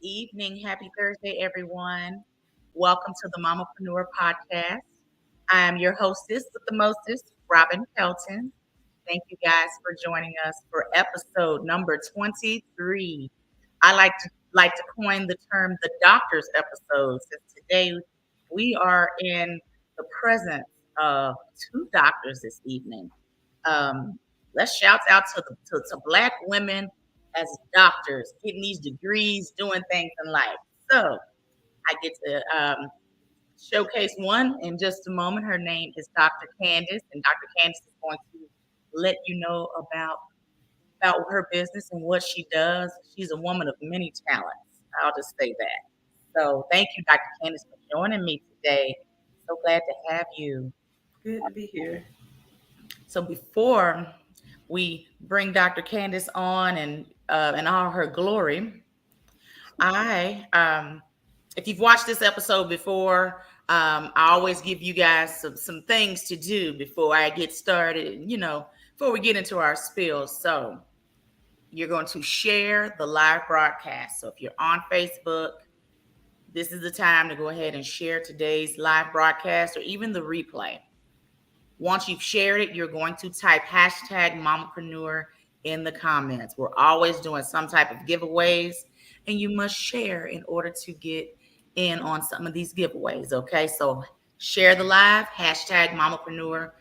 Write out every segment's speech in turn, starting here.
evening. Happy Thursday, everyone. Welcome to the Mamapreneur Podcast. I am your hostess with the mostest, Robbin Kelton. Thank you guys for joining us for episode number 23. I like to coin the term the doctor's episode since today we are in the presence of two doctors this evening. Um, let's shout out to Black women as doctors, getting these degrees, doing things in life. So I get to showcase one in just a moment. Her name is Dr. Candace, and Dr. Candace is going to let you know about her business and what she does. She's a woman of many talents. I'll just say that. So thank you, Dr. Candace, for joining me today. So glad to have you. Good to be here. So before we bring Dr. Candace on and in all her glory, if you've watched this episode before, I always give you guys some things to do before I get started. Before we get into our spiel. So you're going to share the live broadcast. So if you're on Facebook, this is the time to go ahead and share today's live broadcast or even the replay. Once you've shared it, you're going to type hashtag Mamapreneur in the comments. We're always doing some type of giveaways, and you must share in order to get in on some of these giveaways, okay? So share the live, hashtag Mamapreneur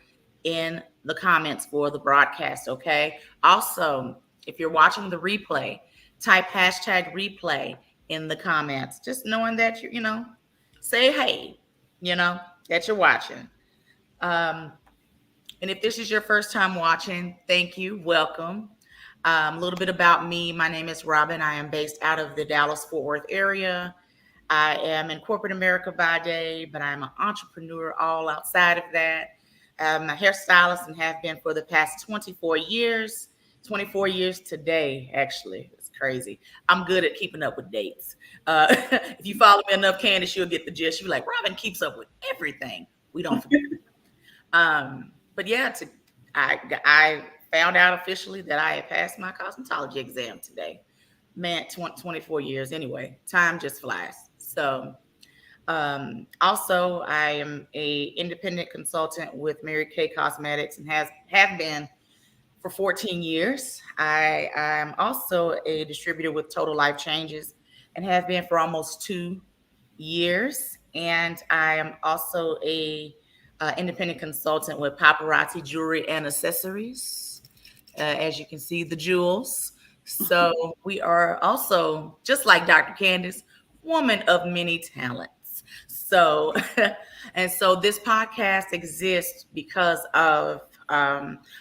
in the comments for the broadcast, okay? Also, if you're watching the replay, type hashtag replay in the comments, just knowing that say hey, that you're watching. And if this is your first time watching, thank you. Welcome. A little bit about me. My name is Robbin. I am based out of the Dallas-Fort Worth area. I am in corporate America by day, but I'm an entrepreneur all outside of that. I'm a hairstylist and have been for the past 24 years. 24 years today, actually. It's crazy. I'm good at keeping up with dates. If you follow me enough, Candace, you'll get the gist. You're like, Robbin keeps up with everything. We don't forget. But yeah, I found out officially that I had passed my cosmetology exam today. Man, 24 years anyway. Time just flies. So also, I am a independent consultant with Mary Kay Cosmetics and have been for 14 years. I am also a distributor with Total Life Changes and have been for almost 2 years. And I am also a independent consultant with Paparazzi Jewelry and Accessories. As you can see, the jewels. So we are also, just like Dr. Candace, woman of many talents. So, and so this podcast exists because of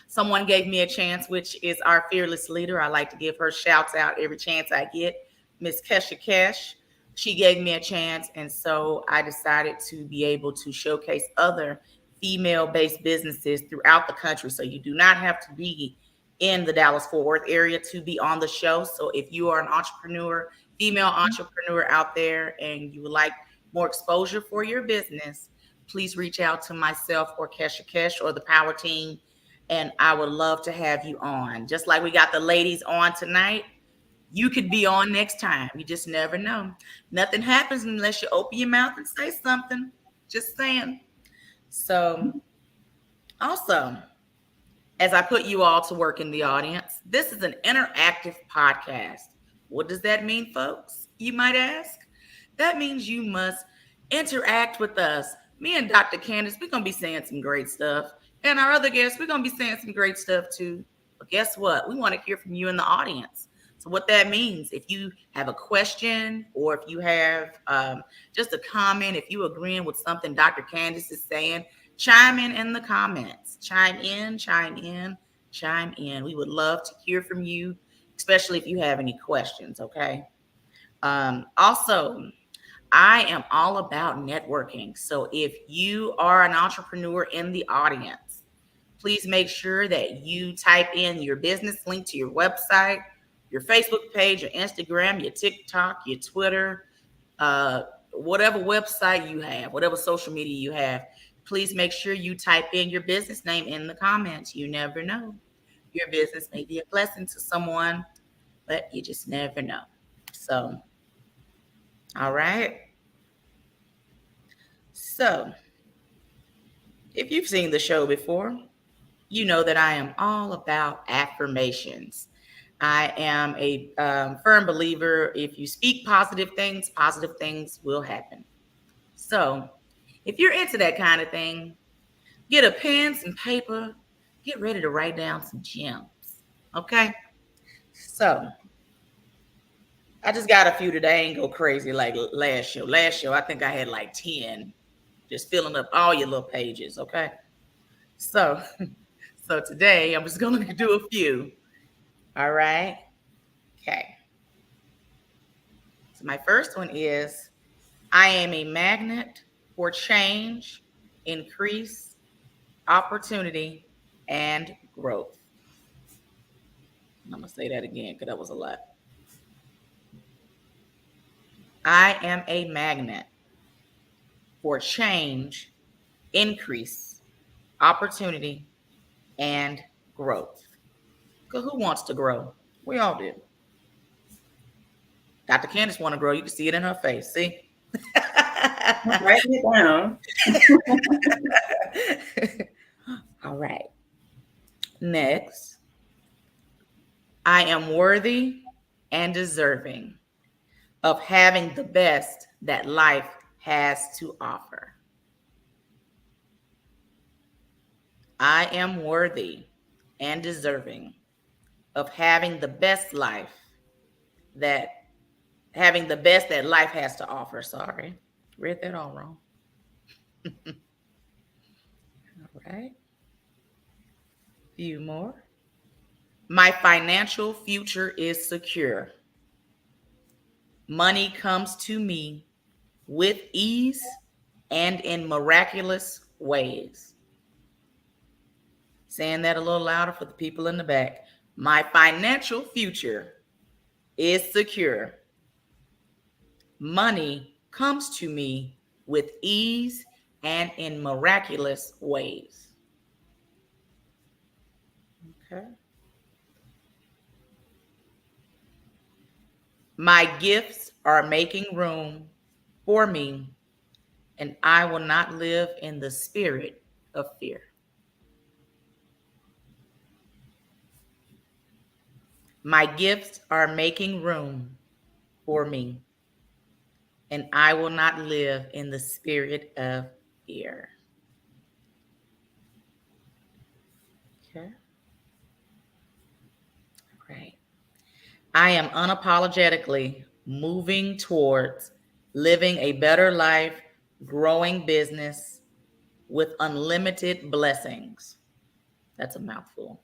someone gave me a chance, which is our fearless leader. I like to give her shouts out every chance I get. Miss Kesha Kesh. She gave me a chance, and so I decided to be able to showcase other female-based businesses throughout the country. So you do not have to be in the Dallas-Fort Worth area to be on the show. So if you are an entrepreneur, female entrepreneur out there, and you would like more exposure for your business, please reach out to myself or Kesha Kesh or the Power Team, and I would love to have you on. Just like we got the ladies on tonight, you could be on next time. You just never know. Nothing happens unless you open your mouth and say something. Just saying. So, also, as I put you all to work in the audience, this is an interactive podcast. What does that mean, folks? You might ask. That means you must interact with us. Me and Dr. Candace, we're going to be saying some great stuff. And our other guests, we're going to be saying some great stuff too. But guess what? We want to hear from you in the audience. So what that means, if you have a question or if you have just a comment, if you agreeing with something Dr. Candace is saying, chime in the comments. Chime in. We would love to hear from you, especially if you have any questions, okay? Also, I am all about networking. So if you are an entrepreneur in the audience, please make sure that you type in your business link to your website, your Facebook page, your Instagram, your TikTok, your Twitter, whatever website you have, whatever social media you have, please make sure you type in your business name in the comments. You never know. Your business may be a blessing to someone, but you just never know. So All right. So, if you've seen the show before, you know that I am all about affirmations. I am a firm believer if you speak positive things will happen. So, if you're into that kind of thing, get a pen, some paper, get ready to write down some gems. Okay? So, I just got a few today. I ain't go crazy like last show. Last show, I think I had like 10, just filling up all your little pages. Okay? So, so today I'm just going to do a few. All right? Okay. So my first one is I am a magnet for change, increase, opportunity, and growth. I'm going to say that again because that was a lot. I am a magnet for change, increase, opportunity, and growth. Because who wants to grow? We all do. Dr. Candace want to grow. You can see it in her face. See? Write it down. All right. Next, I am worthy and deserving of having the best that life has to offer. I am worthy and deserving of having the best life that life has to offer. Sorry, read that all wrong. All right. Few more. My financial future is secure. Money comes to me with ease and in miraculous ways. Saying that a little louder for the people in the back. My financial future is secure. Money comes to me with ease and in miraculous ways. Okay. My gifts are making room for me, and I will not live in the spirit of fear. My gifts are making room for me, and I will not live in the spirit of fear. Okay. All right. I am unapologetically moving towards living a better life, growing business with unlimited blessings. That's a mouthful.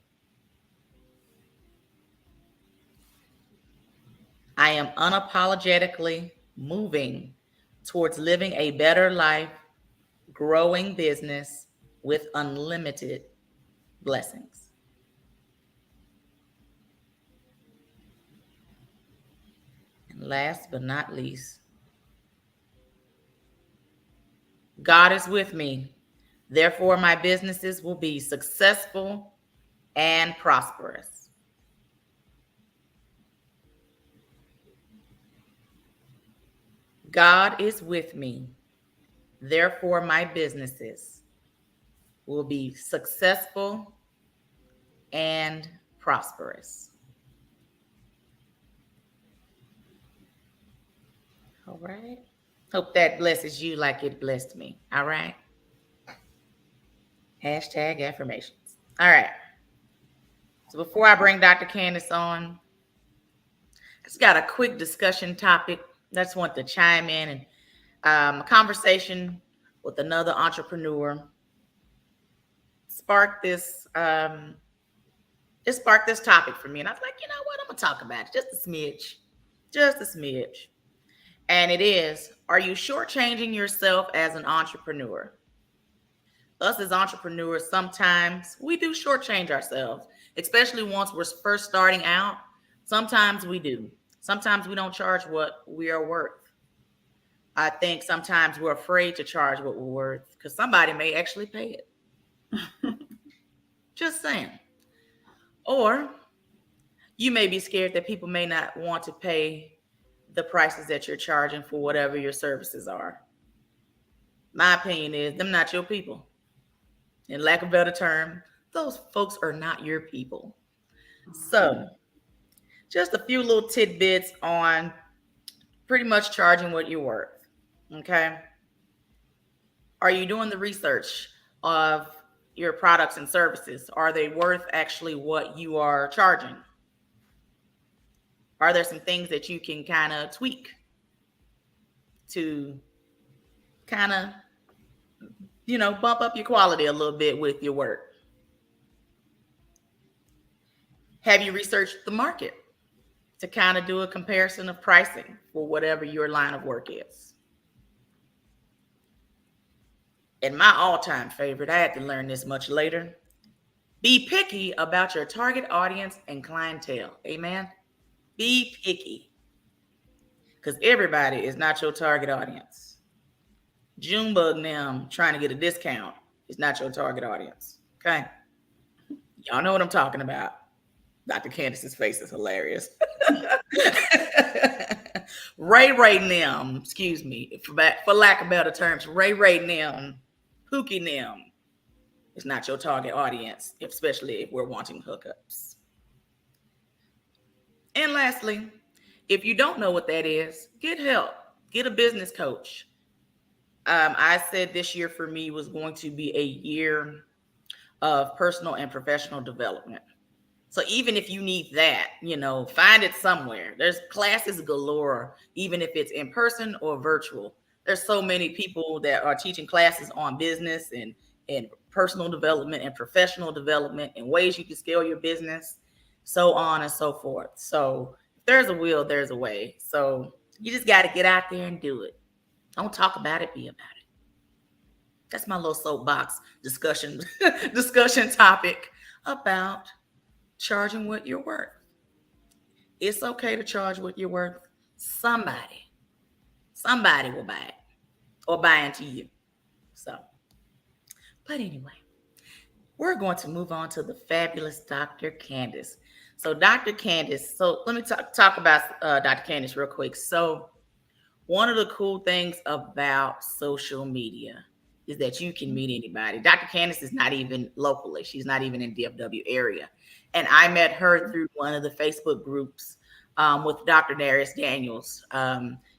I am unapologetically moving towards living a better life, growing business with unlimited blessings. And last but not least, God is with me. Therefore, my businesses will be successful and prosperous. God is with me. Therefore, my businesses will be successful and prosperous. All right. Hope that blesses you like it blessed me. All right. Hashtag affirmations. All right. So before I bring Dr. Candace on, I just got a quick discussion topic. I just want to chime in and a conversation with another entrepreneur sparked this topic for me. And I was like, you know what? I'm gonna talk about it. Just a smidge. Just a smidge. And it is, are you shortchanging yourself as an entrepreneur? Us as entrepreneurs, sometimes we do shortchange ourselves, especially once we're first starting out. Sometimes we do. Sometimes we don't charge what we are worth. I think sometimes we're afraid to charge what we're worth because somebody may actually pay it. Just saying. Or you may be scared that people may not want to pay the prices that you're charging for whatever your services are. My opinion is them not your people. In lack of a better term, those folks are not your people. So just a few little tidbits on pretty much charging what you're worth. Okay. Are you doing the research of your products and services? Are they worth actually what you are charging? Are there some things that you can kind of tweak to kind of, bump up your quality a little bit with your work? Have you researched the market to kind of do a comparison of pricing for whatever your line of work is? And my all-time favorite, I had to learn this much later. Be picky about your target audience and clientele. Amen. Be picky. Because everybody is not your target audience. Junebug them trying to get a discount is not your target audience. Okay. Y'all know what I'm talking about. Dr. Candace's face is hilarious. Ray them, excuse me, for lack of better terms, Ray them, Pookie them is not your target audience, especially if we're wanting hookups. And lastly, if you don't know what that is, get help. Get a business coach. I said this year for me was going to be a year of personal and professional development. So even if you need that, find it somewhere. There's classes galore, even if it's in person or virtual. There's so many people that are teaching classes on business and personal development and professional development and ways you can scale your business, so on and so forth. So if there's a will, there's a way. So you just got to get out there and do it. Don't talk about it, be about it. That's my little soapbox discussion topic about charging what you're worth. It's okay to charge what you're worth. Somebody will buy it or buy into you. So, but anyway, we're going to move on to the fabulous Dr. Candace. So Dr. Candace, so let me talk about Dr. Candace real quick. So one of the cool things about social media is that you can meet anybody. Dr. Candace is not even locally. She's not even in DFW area. And I met her through one of the Facebook groups with Dr. Darius Daniels.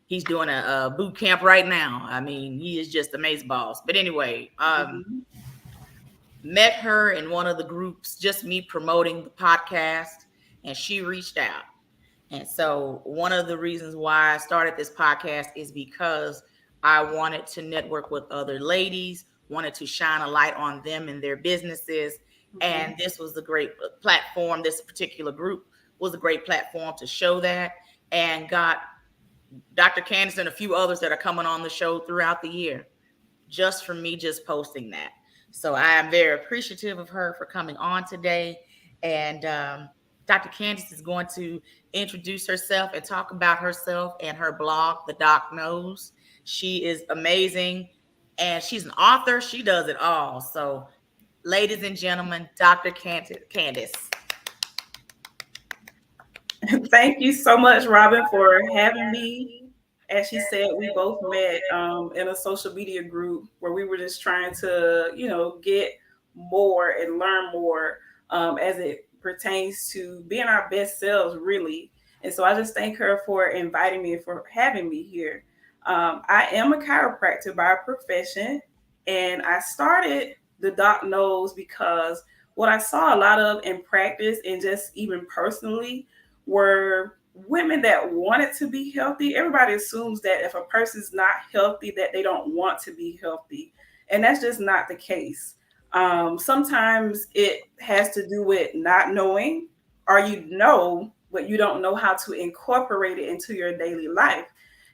He's doing a boot camp right now. I mean, he is just amazeballs. But anyway, met her in one of the groups, just me promoting the podcast, and she reached out. And so one of the reasons why I started this podcast is because I wanted to network with other ladies, wanted to shine a light on them and their businesses. And this was a great platform. This particular group was a great platform to show that, and got Dr. Candace and a few others that are coming on the show throughout the year just from me just posting that. So I am very appreciative of her for coming on today. And Dr. Candace is going to introduce herself and talk about herself and her blog, The Doc Knows. She is amazing, and she's an author. She does it all. So ladies and gentlemen, Dr. Candace. Thank you so much, Robbin, for having me. As she said, we both met in a social media group where we were just trying to, get more and learn more as it pertains to being our best selves, really. And so I just thank her for inviting me and for having me here. I am a chiropractor by profession, and I started The Doc Knows because what I saw a lot of in practice and just even personally were women that wanted to be healthy. Everybody assumes that if a person's not healthy, that they don't want to be healthy. And that's just not the case. Sometimes it has to do with not knowing, or but you don't know how to incorporate it into your daily life.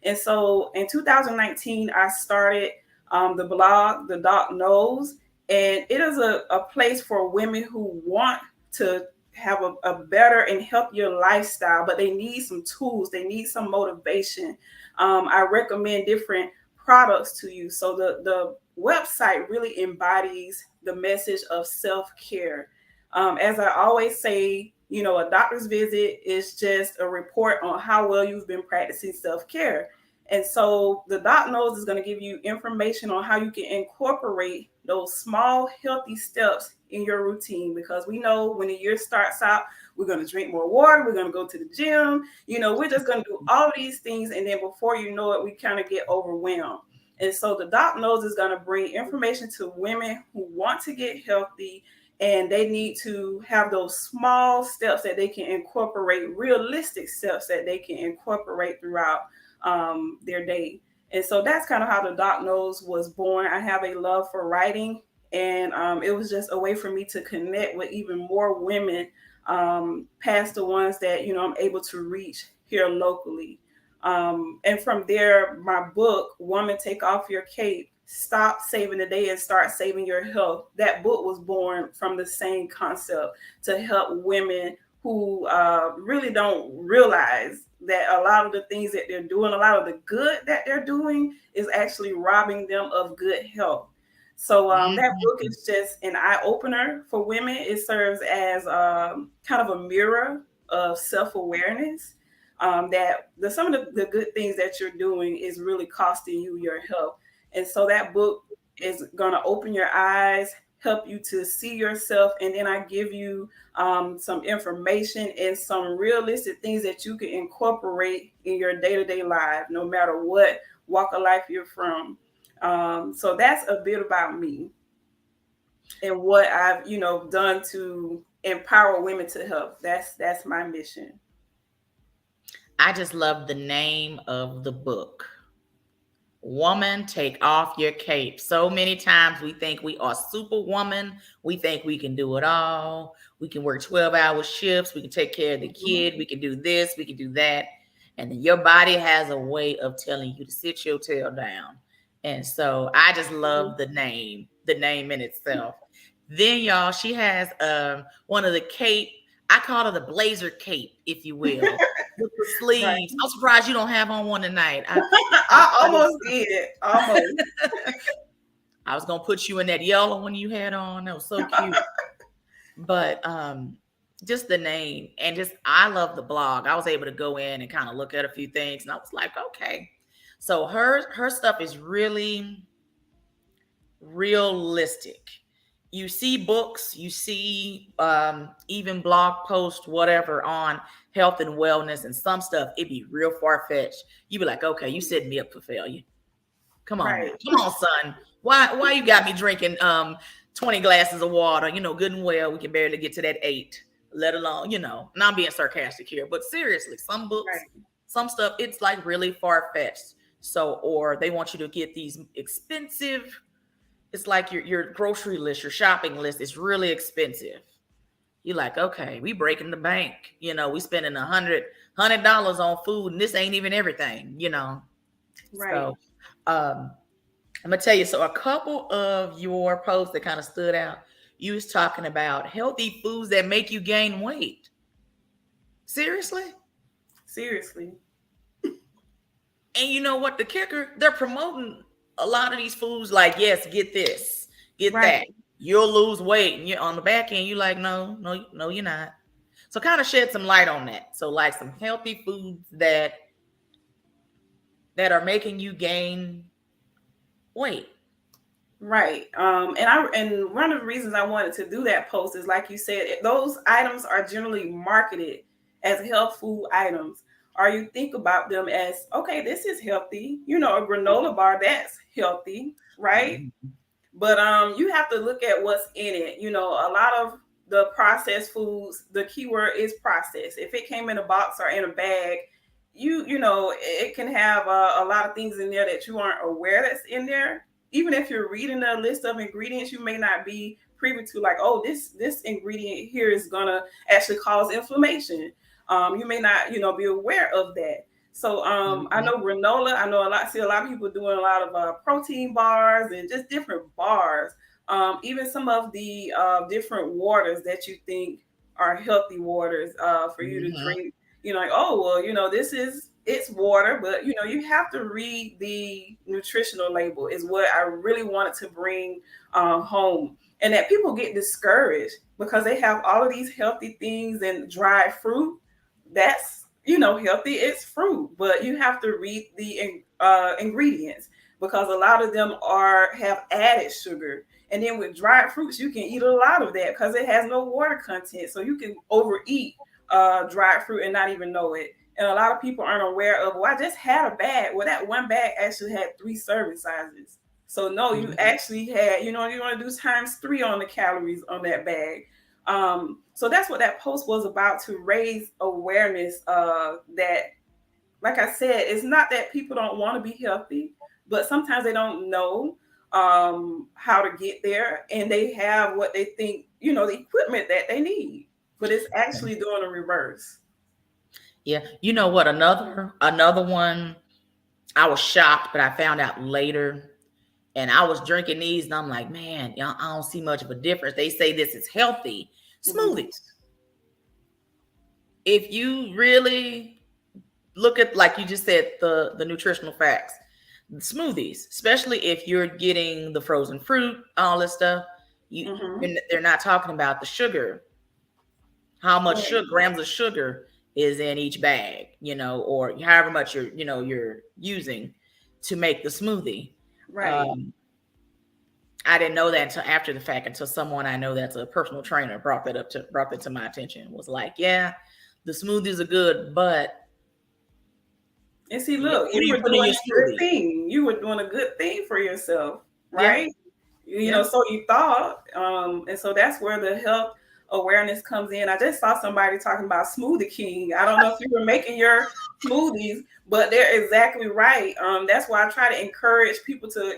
And so in 2019, I started the blog, The Doc Knows, and it is a place for women who want to have a better and healthier lifestyle, but they need some tools, they need some motivation. I recommend different products to you. So the website really embodies the message of self-care. As I always say, A doctor's visit is just a report on how well you've been practicing self-care. And so the Doc Knows is going to give you information on how you can incorporate those small, healthy steps in your routine, because we know when the year starts out, we're going to drink more water, we're going to go to the gym, we're just going to do all of these things. And then before you know it, we kind of get overwhelmed. And so the Doc Knows is going to bring information to women who want to get healthy, and they need to have those small steps that they can incorporate, realistic steps that they can incorporate throughout their day. And so that's kind of how the Doc Knows was born. I have a love for writing, and it was just a way for me to connect with even more women past the ones that, I'm able to reach here locally. And from there, my book, Woman Take Off Your Cape, Stop Saving the Day and Start Saving Your Health. That book was born from the same concept, to help women who really don't realize that a lot of the things that they're doing, a lot of the good that they're doing, is actually robbing them of good health. So that book is just an eye-opener for women. It serves as kind of a mirror of self-awareness, that some of the good things that you're doing is really costing you your health. And so that book is going to open your eyes, help you to see yourself. And then I give you some information and some realistic things that you can incorporate in your day-to-day life, no matter what walk of life you're from. So that's a bit about me and what I've, done to empower women to health. That's my mission. I just love the name of the book. Woman, Take Off Your Cape. So many times we think we are superwoman. We think we can do it all. We can work 12-hour shifts. We can take care of the kid. We can do this. We can do that. And then your body has a way of telling you to sit your tail down. And so I just love the name in itself. Then, y'all, she has one of the cape. I call it the blazer cape, if you will, with the sleeves. Right. I'm surprised you don't have on one tonight. I almost did. Almost. I was gonna put you in that yellow one you had on. That was so cute. But just the name, and just I love the blog. I was able to go in and kind of look at a few things, and I was like, okay. So her stuff is really realistic. You see books, you see even blog posts, whatever, on health and wellness, and some stuff, it'd be real far-fetched. You'd be like, okay, you setting me up for failure. Come on, right. Come on, son. Why you got me drinking 20 glasses of water? Good and well, we can barely get to that 8, let alone, and I'm being sarcastic here, but seriously, some books, right. Some stuff, it's like really far-fetched. So, or they want you to get these expensive, it's like your grocery list, your shopping list is really expensive. You're like, okay, we breaking the bank. We spending $100 on food, and this ain't even everything, Right. So I'm gonna tell you, so a couple of your posts that kind of stood out, you was talking about healthy foods that make you gain weight. Seriously? And you know what? The kicker, they're promoting a lot of these foods like, yes, get this, get right. That. You'll lose weight. And you're on the back end, you're like, no, you're not. So kind of shed some light on that. So like some healthy foods that are making you gain weight. Right. And one of the reasons I wanted to do that post is, like you said, those items are generally marketed as health food items. Or you think about them as, okay, this is healthy. A granola bar, that's healthy, right? Mm-hmm. But you have to look at what's in it. A lot of the processed foods, the keyword is processed. If it came in a box or in a bag, it can have a lot of things in there that you aren't aware that's in there. Even if you're reading the list of ingredients, you may not be privy to, like, oh, this ingredient here is gonna actually cause inflammation. You may not, be aware of that. So I know granola. I see a lot of people doing a lot of protein bars and just different bars. Even some of the different waters that you think are healthy waters for you to drink. Like, oh, well, it's water, but you have to read the nutritional label is what I really wanted to bring home. and that people get discouraged because they have all of these healthy things and dried fruit. That's, healthy. It's fruit, but you have to read the ingredients, because a lot of them have added sugar. And then with dried fruits, you can eat a lot of that because it has no water content. So you can overeat dried fruit and not even know it. And a lot of people aren't aware of, well, I just had a bag. Well, that one bag actually had 3 serving sizes. So no, you actually had, you want to do times 3 on the calories on that bag. So that's what that post was about, to raise awareness that, like I said, it's not that people don't want to be healthy, but sometimes they don't know how to get there, and they have what they think, the equipment that they need, but it's actually doing the reverse. Yeah. You know what? Another one, I was shocked, but I found out later, and I was drinking these and I'm like, man, I don't see much of a difference. They say this is healthy. Smoothies. If you really look at, like you just said, the nutritional facts, smoothies, especially if you're getting the frozen fruit, all this stuff, they're not talking about the sugar, how much sugar, grams of sugar is in each bag, or however much you're using to make the smoothie. Right. I didn't know that until after the fact, until someone I know that's a personal trainer brought that to my attention. Was like, yeah, the smoothies are good, but and see, look, you were doing a good thing. You were doing a good thing for yourself, right? Yeah. So you thought, and so that's where the health awareness comes in. I just saw somebody talking about Smoothie King. I don't know if you were making your smoothies, but they're exactly right. That's why I try to encourage people to,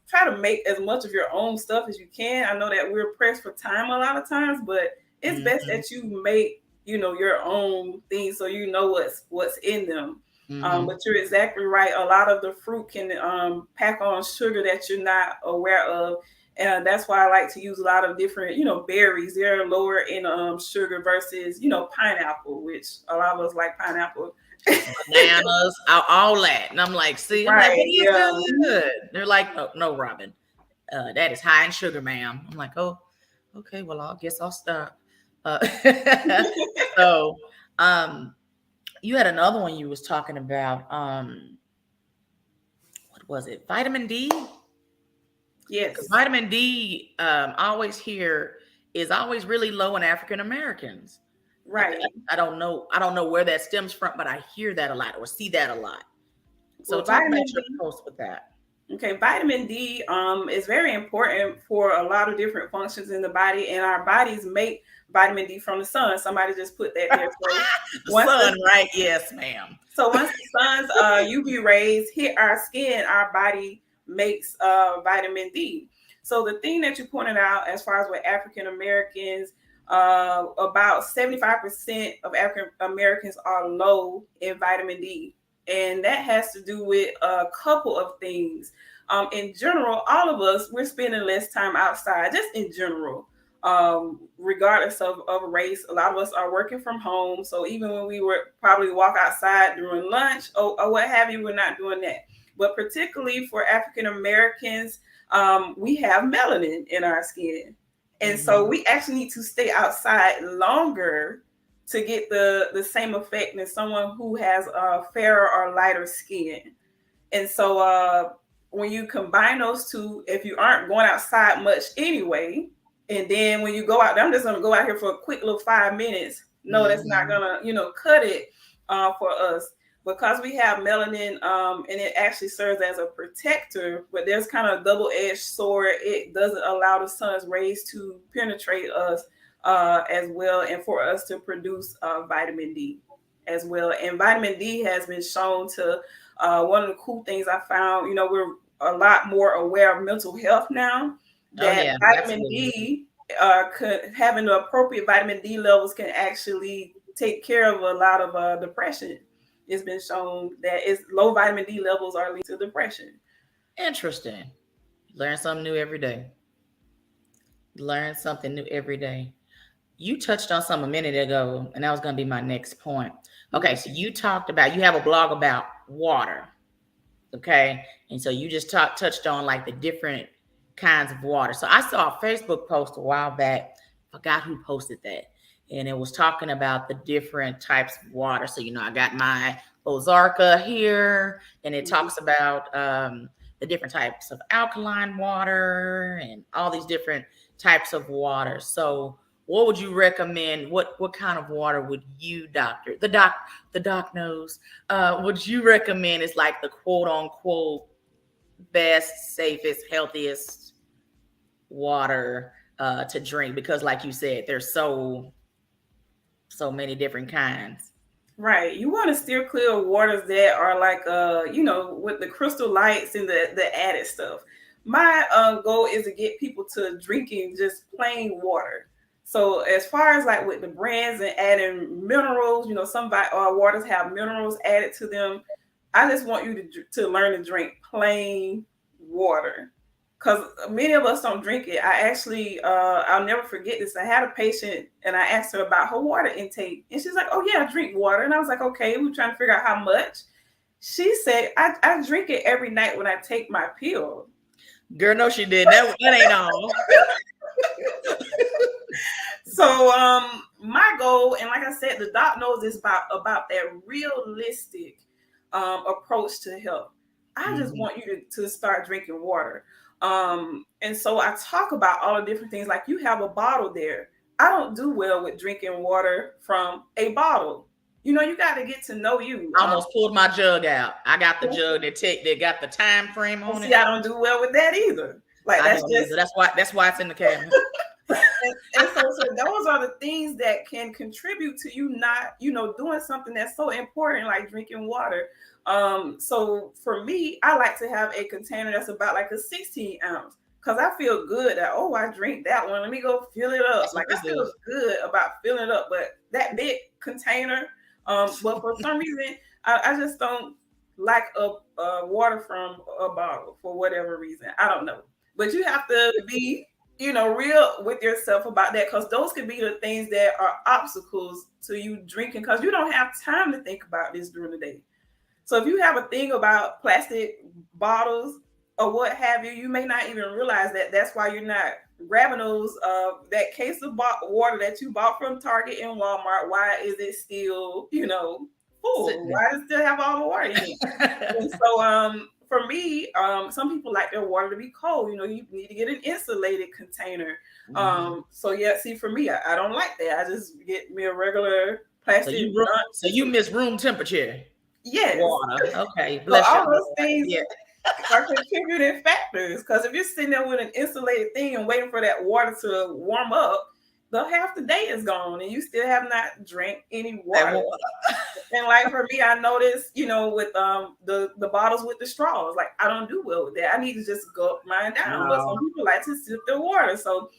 try to make as much of your own stuff as you can. I know that we're pressed for time a lot of times, but it's best that you make, your own things, so you know what's in them. But you're exactly right. A lot of the fruit can pack on sugar that you're not aware of. And that's why I like to use a lot of different, berries. They're lower in sugar versus, pineapple, which a lot of us like pineapple. Bananas, all that. And I'm like, see, right, good. They're like, no, Robbin, that is high in sugar, ma'am. I'm like, oh, okay, well, I guess I'll stop. So, you had another one you was talking about. What was it? Vitamin D? Yes. Vitamin D, I always hear, is always really low in African Americans. Right. I don't know where that stems from, but I hear that a lot or see that a lot. So well, talk about your post with that. Okay, vitamin D is very important for a lot of different functions in the body, and our bodies make vitamin D from the sun. Somebody just put that there. The sun, right? Yes, ma'am. So once the sun's UV rays hit our skin, our body makes vitamin D. So the thing that you pointed out, as far as with African Americans, about 75% of African Americans are low in vitamin D. And that has to do with a couple of things. In general, all of us, we're spending less time outside, just in general, regardless of race. A lot of us are working from home. So even when we were probably walk outside during lunch or what have you, we're not doing that. But particularly for African Americans, we have melanin in our skin. And so we actually need to stay outside longer to get the same effect as someone who has fairer or lighter skin. And so when you combine those two, if you aren't going outside much anyway, and then when you go out, I'm just going to go out here for a quick little 5 minutes. No, that's not going to, cut it for us, because we have melanin and it actually serves as a protector, but there's kind of a double-edged sword. It doesn't allow the sun's rays to penetrate us as well, and for us to produce vitamin D as well. And vitamin D has been shown to, one of the cool things I found, we're a lot more aware of mental health now, that vitamin D, having the appropriate vitamin D levels can actually take care of a lot of depression. It's been shown that low vitamin D levels are linked to depression. Interesting. Learn something new every day. Learn something new every day. You touched on something a minute ago, and that was going to be my next point. Okay, so you talked about, you have a blog about water. Okay, and so you just touched on like the different kinds of water. So I saw a Facebook post a while back. Forgot who posted that. And it was talking about the different types of water. So, I got my Ozarka here, and it talks about the different types of alkaline water and all these different types of water. So what would you recommend? What kind of water would you, doctor? The doc knows. Would you recommend is like the quote unquote best, safest, healthiest water to drink? Because like you said, there's so many different kinds. Right. You want to steer clear of waters that are like, with the crystal lights and the added stuff. My goal is to get people to drinking just plain water. So as far as like with the brands and adding minerals, some waters have minerals added to them. I just want you to learn to drink plain water, because many of us don't drink it. I actually, I'll never forget this. I had a patient and I asked her about her water intake, and she's like, "Oh yeah, I drink water." And I was like, "Okay." We were trying to figure out how much. She said, I drink it every night when I take my pill. Girl, no, she did. That ain't all. So my goal, and like I said, the doc knows this about that realistic approach to health. I just want you to start drinking water. And so I talk about all the different things. Like, you have a bottle there. I don't do well with drinking water from a bottle. You got to get to know you. I almost pulled my jug out. I got the jug that got the time frame on it. I don't do well with that either. Like, that's why it's in the cabinet. and so those are the things that can contribute to you not, doing something that's so important, like drinking water. So for me, I like to have a container that's about like a 16 ounce, because I feel good that, I drink that one, let me go fill it up. Like, I feel good about filling it up. But that big container, but for some reason, I just don't like a water from a bottle for whatever reason. I don't know. But you have to be real with yourself about that, because those could be the things that are obstacles to you drinking, because you don't have time to think about this during the day. So if you have a thing about plastic bottles or what have you, you may not even realize that that's why you're not grabbing those, that case of water that you bought from Target and Walmart. Why is it still, full? Why does it still have all the water in it? And so, for me, some people like their water to be cold. You need to get an insulated container. So yeah, see, for me, I don't like that. I just get me a regular plastic. So you miss room temperature. Yes. Water. Okay. So all those things are contributing factors. Because if you're sitting there with an insulated thing and waiting for that water to warm up, the half the day is gone and you still have not drank any water. And like for me, I noticed, with the bottles with the straws, like I don't do well with that. I need to just gulp mine down. But some people like to sip their water. So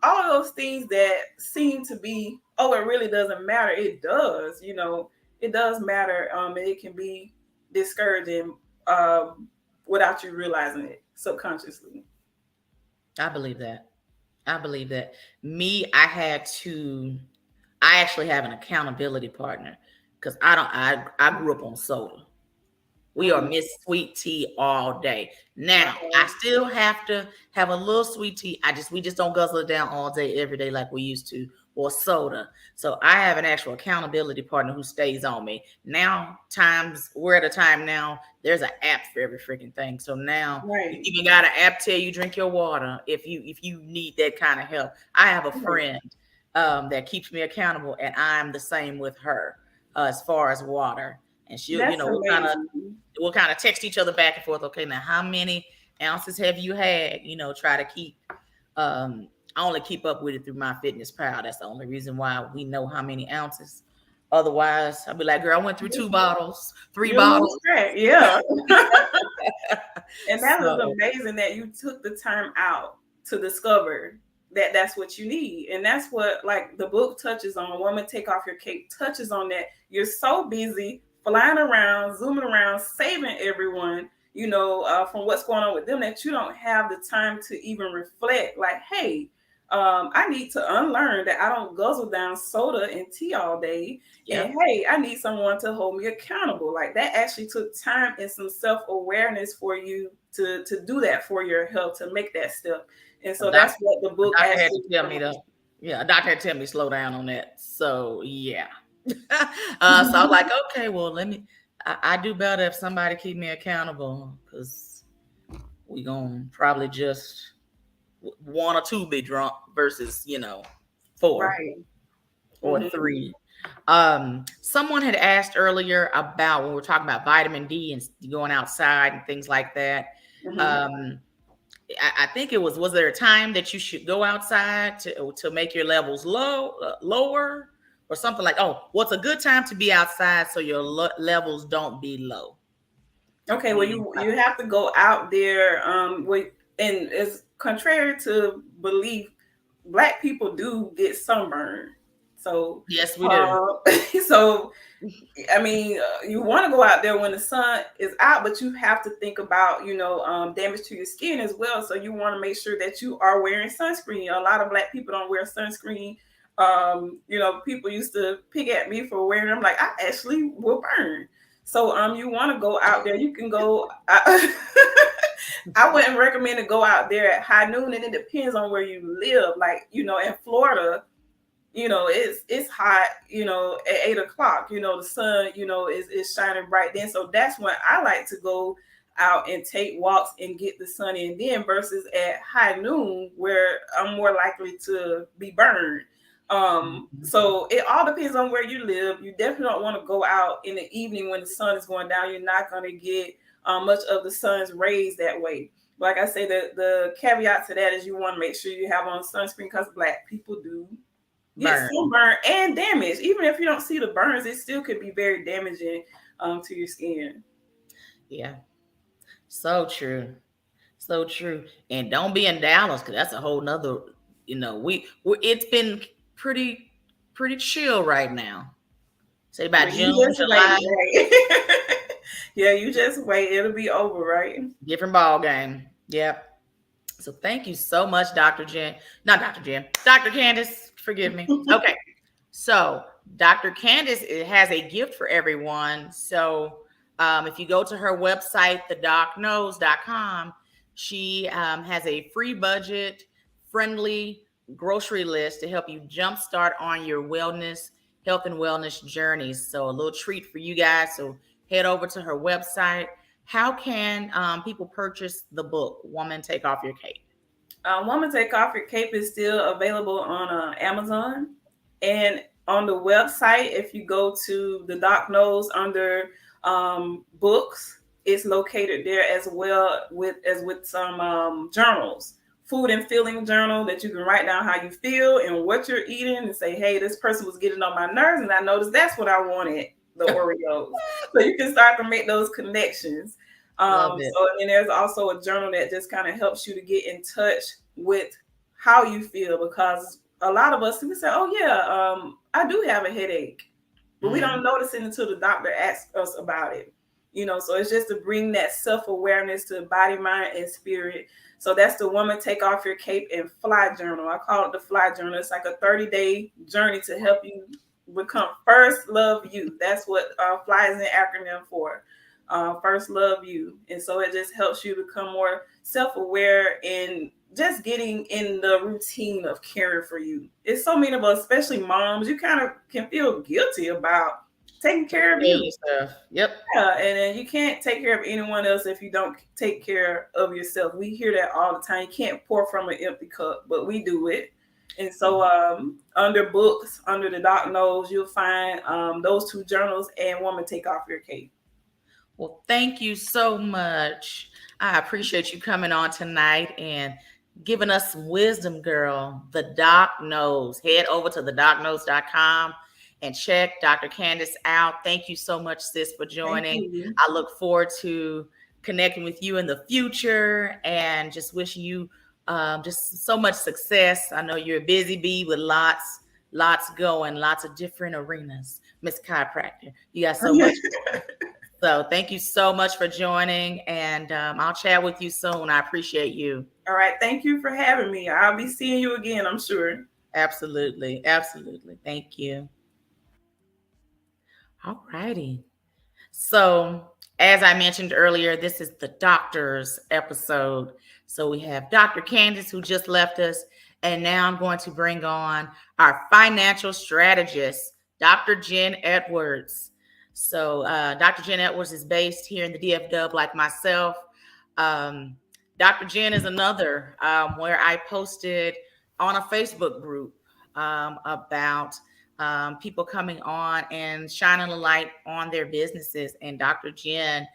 all of those things that seem to be, it really doesn't matter. It does, it does matter. And it can be discouraging without you realizing it subconsciously. I believe that. Me, I actually have an accountability partner, because I grew up on soda. We are Miss Sweet Tea all day. Now, I still have to have a little sweet tea. We just don't guzzle it down all day, every day like we used to, or soda. So I have an actual accountability partner who stays on me. Now, we're at a time now, there's an app for every freaking thing. So now you even got an app tell you drink your water if you need that kind of help. I have a friend that keeps me accountable, and I'm the same with her as far as water. And she'll, we'll kind of text each other back and forth. Okay, now how many ounces have you had? Try to keep. I only keep up with it through my fitness pal. That's the only reason why we know how many ounces. Otherwise, I'll be like, girl, I went through 2 bottles, 3 bottles. Yeah. And that was amazing that you took the time out to discover that that's what you need. And that's what, like, the book touches on. Woman, Take Off Your Cape touches on that. You're so busy flying around, zooming around, saving everyone, from what's going on with them, that you don't have the time to even reflect like, hey, I need to unlearn that I don't guzzle down soda and tea all day. Yeah. And hey, I need someone to hold me accountable. Like that actually took time and some self-awareness for you to do that for your health, to make that step. And so that's what the book actually had to tell me though. Yeah, a doctor had to tell me slow down on that. So yeah. So I was like, okay, well, I do better if somebody keep me accountable, because we gonna probably just one or two be drunk versus, four right. or three. Someone had asked earlier about when we're talking about vitamin D and going outside and things like that. I think it was there a time that you should go outside to make your levels lower, or something like, what's a good time to be outside so your levels don't be low? Okay, well, you have to go out there. And it's contrary to belief, Black people do get sunburned. So yes, we do. So, I mean, you want to go out there when the sun is out, but you have to think about, damage to your skin as well. So you want to make sure that you are wearing sunscreen. A lot of Black people don't wear sunscreen. People used to pick at me for wearing them. Like, I actually will burn. So you want to go out there. You can go. I wouldn't recommend to go out there at high noon, and it depends on where you live. Like, in Florida, it's hot, at 8 o'clock, the sun, is shining bright then. So that's when I like to go out and take walks and get the sun in then, versus at high noon where I'm more likely to be burned. So it all depends on where you live. You definitely don't want to go out in the evening when the sun is going down. You're not going to get much of the sun's rays that way. Like I say, the caveat to that is you want to make sure you have on sunscreen, because Black people do get sunburn and damage. Even if you don't see the burns, it still could be very damaging to your skin. Yeah, so true. And don't be in Dallas, because that's a whole nother, it's been pretty chill right now. Say about June, July. Yeah, you just wait. It'll be over, right? Different ball game. Yep. So thank you so much, Dr. Candace. Forgive me. Okay. So Dr. Candace has a gift for everyone. So if you go to her website, thedocknows.com, she has a free budget friendly grocery list to help you jumpstart on your health and wellness journeys. So a little treat for you guys. So head over to her website. How can people purchase the book, Woman Take Off Your Cape? Woman Take Off Your Cape is still available on Amazon. And on the website, if you go to the Doc Knows under books, it's located there as well with some journals. Food and feeling journal that you can write down how you feel and what you're eating and say, hey, this person was getting on my nerves and I noticed that's what I wanted, the Oreos. So you can start to make those connections. And then there's also a journal that just kind of helps you to get in touch with how you feel, because a lot of us, we say, oh yeah, I do have a headache, but we don't notice it until the doctor asks us about it. So it's just to bring that self-awareness to body, mind, and spirit. So that's the Woman Take Off Your Cape and Fly Journal. I call it the Fly Journal. It's like a 30-day journey to help you become first love you. That's what Fly is an acronym for. First love you. And so it just helps you become more self-aware and just getting in the routine of caring for you. It's so many of us, especially moms, you kind of can feel guilty about taking care of you. Yep. Yeah, and then you can't take care of anyone else if you don't take care of yourself. We hear that all the time. You can't pour from an empty cup, but we do it. And so under books, under the Doc Knows, you'll find those two journals and Woman Take Off Your Cape. Well, thank you so much. I appreciate you coming on tonight and giving us some wisdom, girl. The Doc Knows. Head over to thedockknows.com and check Dr. Candace out. Thank you so much, sis, for joining. I look forward to connecting with you in the future and just wishing you just so much success. I know you're a busy bee with lots going, lots of different arenas. Miss Chiropractor, you got so much. So thank you so much for joining, and I'll chat with you soon. I appreciate you. All right. Thank you for having me. I'll be seeing you again, I'm sure. Absolutely. Absolutely. Thank you. All righty. So, as I mentioned earlier, this is the doctor's episode. So, we have Dr. Candace, who just left us. And now I'm going to bring on our financial strategist, Dr. Jenn Edwards. So, Dr. Jenn Edwards is based here in the DFW, like myself. Dr. Jenn is another where I posted on a Facebook group about people coming on and shining a light on their businesses. And Dr. Jenn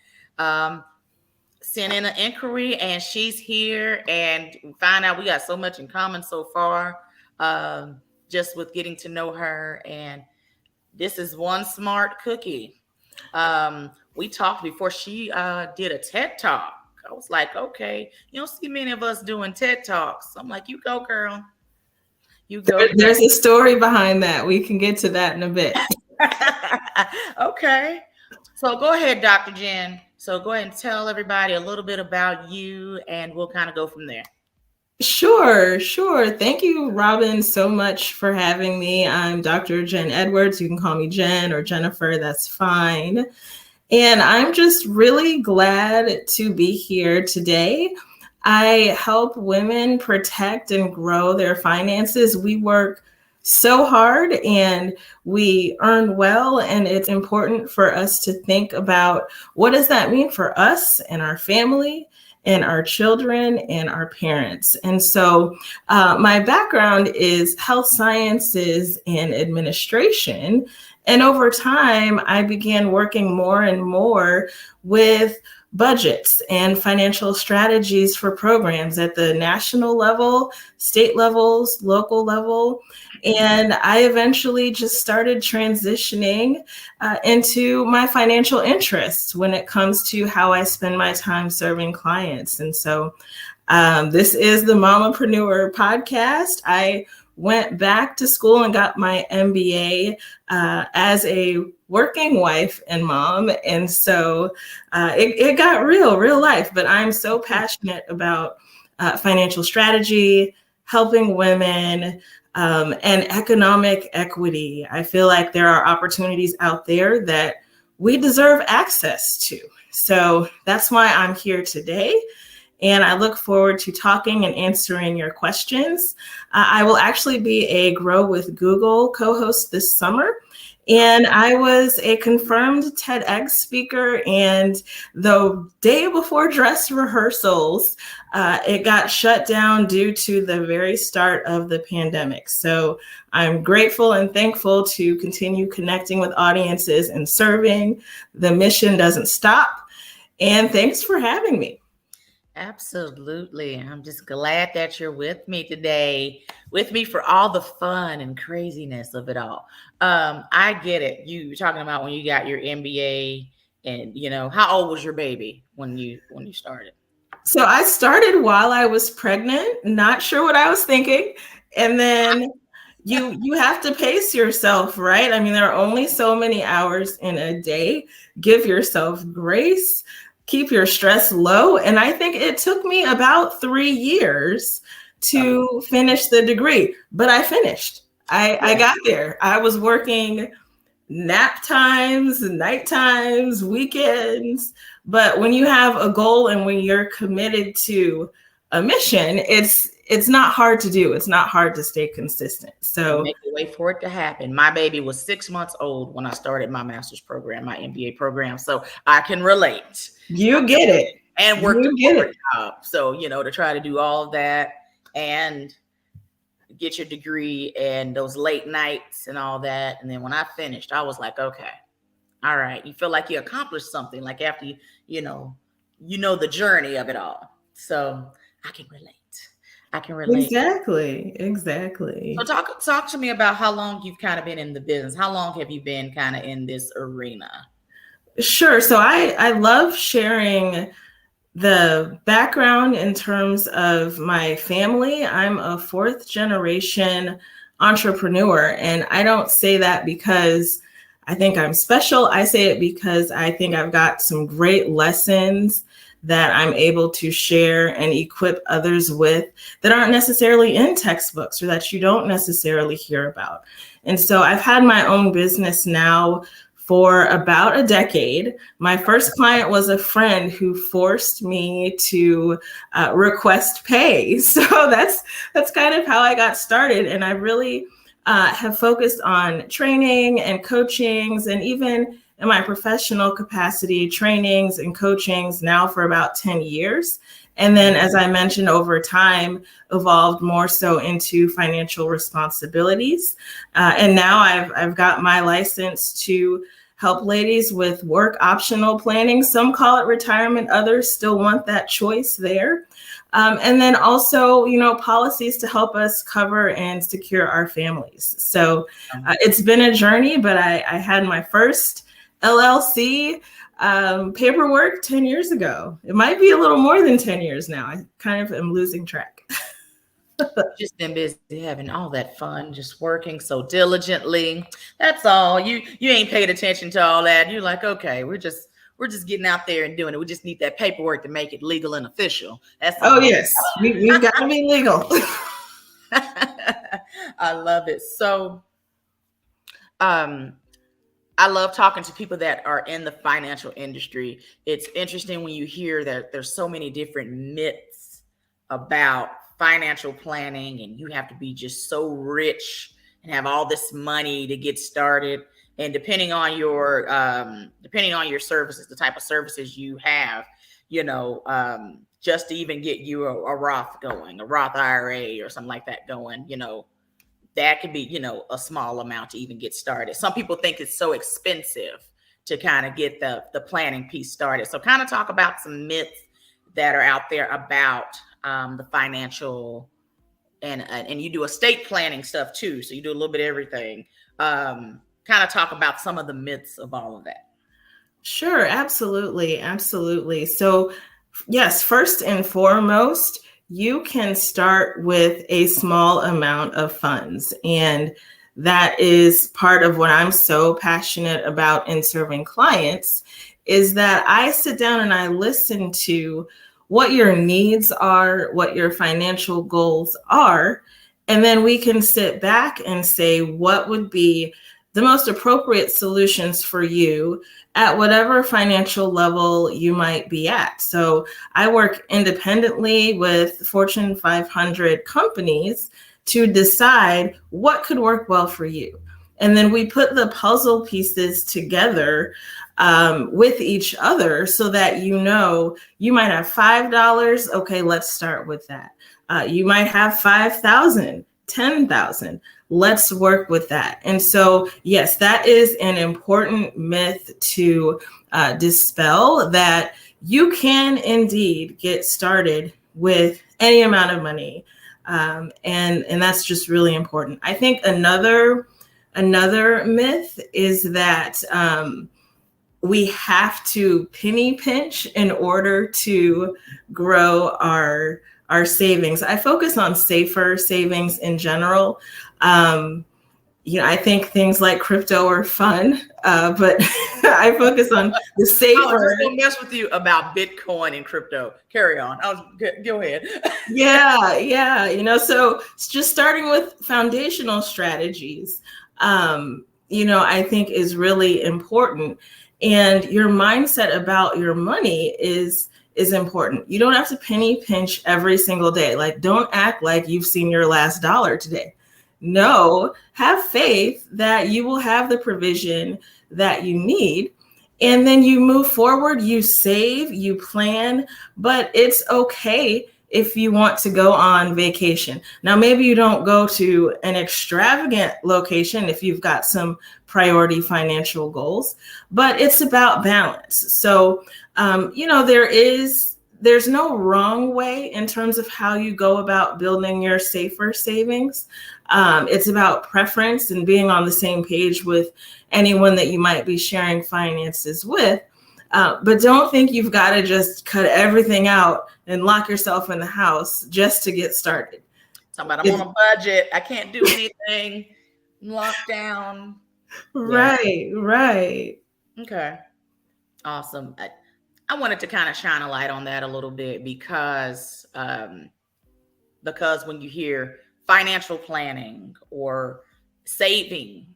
sent in an inquiry, and she's here, and we find out we got so much in common so far, just with getting to know her. And this is one smart cookie. We talked before she did a TED Talk. I was like, okay, you don't see many of us doing TED Talks. I'm like, you go, girl. You go. There's a story behind that. We can get to that in a bit. Okay. So go ahead, Dr. Jenn. So go ahead and tell everybody a little bit about you, and we'll kind of go from there. Sure. Thank you, Robbin, so much for having me. I'm Dr. Jenn Edwards. You can call me Jenn or Jennifer. That's fine. And I'm just really glad to be here today. I help women protect and grow their finances. We work so hard and we earn well, and it's important for us to think about what does that mean for us and our family and our children and our parents. And so my background is health sciences and administration. And over time, I began working more and more with budgets and financial strategies for programs at the national level, state levels, local level. And I eventually just started transitioning into my financial interests when it comes to how I spend my time serving clients. And so this is the Mamapreneur Podcast. I went back to school and got my MBA as a working wife and mom. And so it got real life, but I'm so passionate about financial strategy, helping women, and economic equity. I feel like there are opportunities out there that we deserve access to. So that's why I'm here today. And I look forward to talking and answering your questions. I will actually be a Grow with Google co-host this summer. And I was a confirmed TEDx speaker. And the day before dress rehearsals, it got shut down due to the very start of the pandemic. So I'm grateful and thankful to continue connecting with audiences and serving. The mission doesn't stop. And thanks for having me. Absolutely. I'm just glad that you're with me today, with me for all the fun and craziness of it all. I get it. You were talking about when you got your MBA, and how old was your baby when you started? So I started while I was pregnant, not sure what I was thinking. And then you have to pace yourself, right? I mean, there are only so many hours in a day. Give yourself grace. Keep your stress low. And I think it took me about 3 years to finish the degree, but I finished. I got there. I was working nap times, night times, weekends. But when you have a goal and when you're committed to a mission, it's not hard to do. It's not hard to stay consistent. So make a way for it to happen. My baby was 6 months old when I started my master's program, my MBA program. So I can relate. You get it. And work a corporate job. So, to try to do all of that and get your degree and those late nights and all that. And then when I finished, I was like, okay, all right. You feel like you accomplished something, like after you know the journey of it all. So I can relate. Exactly. So talk to me about how long you've kind of been in the business. How long have you been kind of in this arena? Sure. So I love sharing the background in terms of my family. I'm a 4th generation entrepreneur, and I don't say that because I think I'm special. I say it because I think I've got some great lessons that I'm able to share and equip others with that aren't necessarily in textbooks or that you don't necessarily hear about. And so I've had my own business now for about a decade. My first client was a friend who forced me to request pay. So that's kind of how I got started. And I really have focused on training and coachings, and even in my professional capacity, trainings and coachings now for about 10 years. And then, as I mentioned, over time, evolved more so into financial responsibilities. And now I've got my license to help ladies with work optional planning. Some call it retirement, others still want that choice there. And then also, policies to help us cover and secure our families. So it's been a journey, but I had my first LLC paperwork 10 years ago. It might be a little more than 10 years now. I kind of am losing track. Just been busy having all that fun, just working so diligently. That's all. You ain't paid attention to all that. You're like, okay, we're just getting out there and doing it. We just need that paperwork to make it legal and official. That's all. Oh yes, we've got to be legal. I love it. So, I love talking to people that are in the financial industry. It's interesting when you hear that there's so many different myths about financial planning, and you have to be just so rich and have all this money to get started. And depending on your services, the type of services you have, just to even get you a Roth going, a Roth IRA or something like that going, that could be, a small amount to even get started. Some people think it's so expensive to kind of get the planning piece started. So kind of talk about some myths that are out there about the financial, and you do estate planning stuff too. So you do a little bit of everything. Kind of talk about some of the myths of all of that. Sure, absolutely. Absolutely. So yes, first and foremost, you can start with a small amount of funds. And that is part of what I'm so passionate about in serving clients, is that I sit down and I listen to what your needs are, what your financial goals are, and then we can sit back and say, what would be the most appropriate solutions for you at whatever financial level you might be at. So I work independently with Fortune 500 companies to decide what could work well for you. And then we put the puzzle pieces together with each other so that you might have $5. Okay, let's start with that. You might have $5,000, $10,000. Let's work with that. And so, yes, that is an important myth to dispel, that you can indeed get started with any amount of money. And that's just really important. I think another myth is that we have to penny pinch in order to grow our savings. I focus on safer savings in general. I think things like crypto are fun, but I focus on the safer. I was just gonna mess with you about Bitcoin and crypto. Carry on. Go ahead. Yeah. So it's just starting with foundational strategies, I think is really important. And your mindset about your money is important. You don't have to penny pinch every single day. Like, don't act like you've seen your last dollar today. No, have faith that you will have the provision that you need. And then you move forward, you save, you plan, but it's okay if you want to go on vacation. Now, maybe you don't go to an extravagant location if you've got some priority financial goals, but it's about balance. So, there's no wrong way in terms of how you go about building your safer savings. It's about preference and being on the same page with anyone that you might be sharing finances with. But don't think you've got to just cut everything out and lock yourself in the house just to get started. Talking about, I'm on a budget. I can't do anything. Lockdown. Right. Okay. Awesome. I wanted to kind of shine a light on that a little bit because when you hear financial planning or saving,